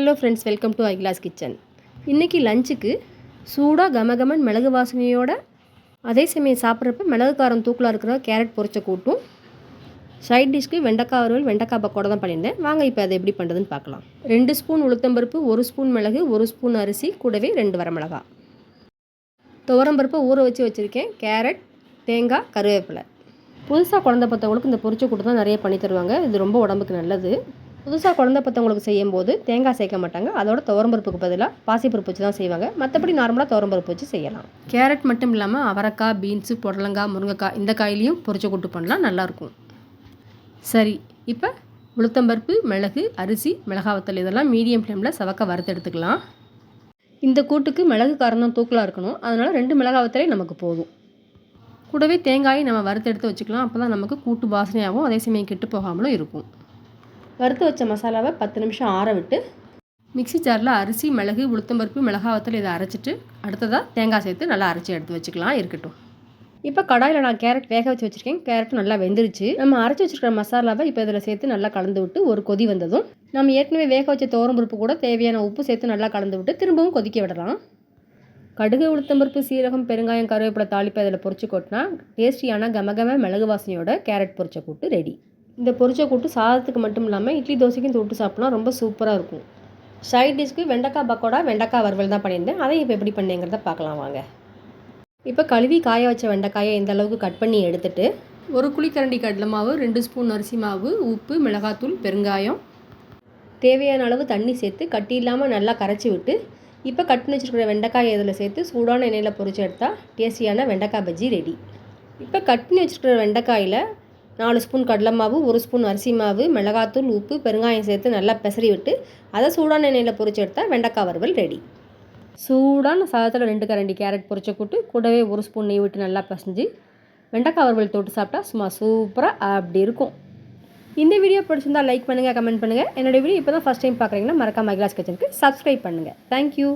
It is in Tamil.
ஹலோ ஃப்ரெண்ட்ஸ், வெல்கம் டு ஐகிளாஸ் கிச்சன். இன்றைக்கி லஞ்சுக்கு சூடாக கமகமன் மிளகு வாசனையோட, அதே சமயம் சாப்பிட்றப்ப மிளகு காரம் தூக்கலாக இருக்கிற கேரட் பொரிச்ச கூட்டும், சைட் டிஷ்க்கு வெண்டைக்காய் வறுவல், வெண்டைக்காய் பக்கோடா தான் பண்ணியிருந்தேன். வாங்க இப்போ அதை எப்படி பண்ணுறதுன்னு பார்க்கலாம். 2 ஸ்பூன் உளுத்தம்பருப்பு, 1 ஸ்பூன் மிளகு, 1 ஸ்பூன் அரிசி, கூடவே 2 வரமிளகாய். துவரம்பருப்பை ஊற வச்சுருக்கேன். கேரட், தேங்காய், கருவேப்பிலை. புதுசாக குழந்தை பற்றவங்களுக்கு இந்த பொரிச்ச கூட்டு தான் நிறைய பண்ணி தருவாங்க. இது ரொம்ப உடம்புக்கு நல்லது. புதுசாக குழந்தை பற்றவங்களுக்கு செய்யும்போது தேங்காய் சேர்க்க மாட்டாங்க. அதோட துவரம்பருப்புக்கு பதிலாக பாசிப்பருப்பு வச்சு தான் செய்வாங்க. மற்றபடி நார்மலாக துவரம்பருப்பு வச்சு செய்யலாம். கேரட் மட்டும் இல்லாமல் அவரைக்காய், பீன்ஸு, புடலங்காய், முருங்கைக்காய் இந்த காயிலையும் பொரிச்ச கூட்டு பண்ணலாம், நல்லாயிருக்கும். சரி, இப்போ உளுத்தம்பருப்பு, மிளகு, அரிசி, மிளகாய் வத்தல் இதெல்லாம் மீடியம் ஃப்ளேமில் சவக்க வறுத்து எடுத்துக்கலாம். இந்த கூட்டுக்கு மிளகு காரம் தான் தூக்கலாக இருக்கணும். அதனால் 2 மிளகாய் வத்தலே நமக்கு போதும். கூடவே தேங்காயை நம்ம வறுத்து எடுத்து வச்சுக்கலாம். அப்போ தான் நமக்கு கூட்டு வாசனையாகவும் அதே சமயம் கெட்டு போகாமலும் இருக்கும். வறுத்து வச்ச மசாலாவை 10 நிமிஷம் ஆற விட்டு மிக்ஸி ஜாரில் அரிசி, மிளகு, உளுத்தம்பருப்பு, மிளகாய் வத்தல் இதை அரைச்சிட்டு அடுத்ததாக தேங்காய் சேர்த்து நல்லா அரைச்சி எடுத்து வச்சுக்கலாம். இருக்கட்டும். இப்போ கடாயில் நான் கேரட் வேக வச்சு வச்சுருக்கேன். கேரட் நல்லா வெந்துருச்சு. நம்ம அரைச்சி வச்சுருக்கிற மசாலாவை இப்போ இதில் சேர்த்து நல்லா கலந்து விட்டு ஒரு கொதி வந்ததும் நம்ம ஏற்கனவே வேக வச்ச துவரம்பருப்பு கூட தேவையான உப்பு சேர்த்து நல்லா கலந்து விட்டு திரும்பவும் கொதிக்க விடலாம். கடுகு, உளுத்தம்பருப்பு, சீரகம், பெருங்காயம், கருவேப்பிலை தாளிப்பை அதில் பொரிச்சு கொட்டினா டேஸ்டியான கமகம மிளகு வாசனையோட கேரட் பொரிச்ச கூட்டு ரெடி. இந்த பொரிச்ச கூட்டு சாதத்துக்கு மட்டும் இல்லாமல் இட்லி தோசைக்கும் தொட்டு சாப்பிட்லாம், ரொம்ப சூப்பராக இருக்கும். சைட் டிஷ்க்கு வெண்டைக்காய் பக்கோடா, வெண்டைக்காய் வறுவல் தான் பண்ணியிருந்தேன். அதை இப்போ எப்படி பண்ணேங்கிறத பார்க்கலாம் வாங்க. இப்போ கழுவி காய வச்ச வெண்டைக்காயை இந்த அளவுக்கு கட் பண்ணி எடுத்துட்டு 1 குழிக்கரண்டி கடலை மாவு, 2 ஸ்பூன் அரிசி மாவு, உப்பு, மிளகாத்தூள், பெருங்காயம், தேவையான அளவு தண்ணி சேர்த்து கட்டி இல்லாமல் நல்லா கரைச்சி விட்டு இப்போ கட் பண்ணி வச்சுருக்கிற வெண்டைக்காயை இதில் சேர்த்து சூடான எண்ணெயில் பொரிச்சு எடுத்தால் டேஸ்டியான வெண்டைக்காய் பஜ்ஜி ரெடி. இப்போ கட் பண்ணி வச்சுருக்கிற வெண்டைக்காயில் 4 ஸ்பூன் கடலை மாவு, 1 ஸ்பூன் அரிசி மாவு, மிளகாத்தூள், உப்பு, பெருங்காயம் சேர்த்து நல்லா பெசரி விட்டு அதை சூடான எண்ணெயில் பொரிச்சு எடுத்தால் வெண்டைக்காய் வறுவல் ரெடி. சூடான சாதத்தில் 2 கரண்டி கேரட் பொரிச்ச கூட்டு கூடவே 1 ஸ்பூன் நெய் விட்டு நல்லா பசைஞ்சு வெண்டைக்காய் வறுவல் தொட்டு சாப்பிட்டா சும்மா சூப்பராக அப்படி இருக்கும். இந்த வீடியோ பிடிச்சிருந்தால் லைக் பண்ணுங்கள், கமெண்ட் பண்ணுங்கள். என்னோடய வீடியோ இப்போ தான் ஃபஸ்ட் டைம் பார்க்குறீங்கன்னா மறக்காம ஐகிளாஸ் கிச்சனுக்கு சப்ஸ்கிரைப் பண்ணுங்கள். தேங்க்யூ.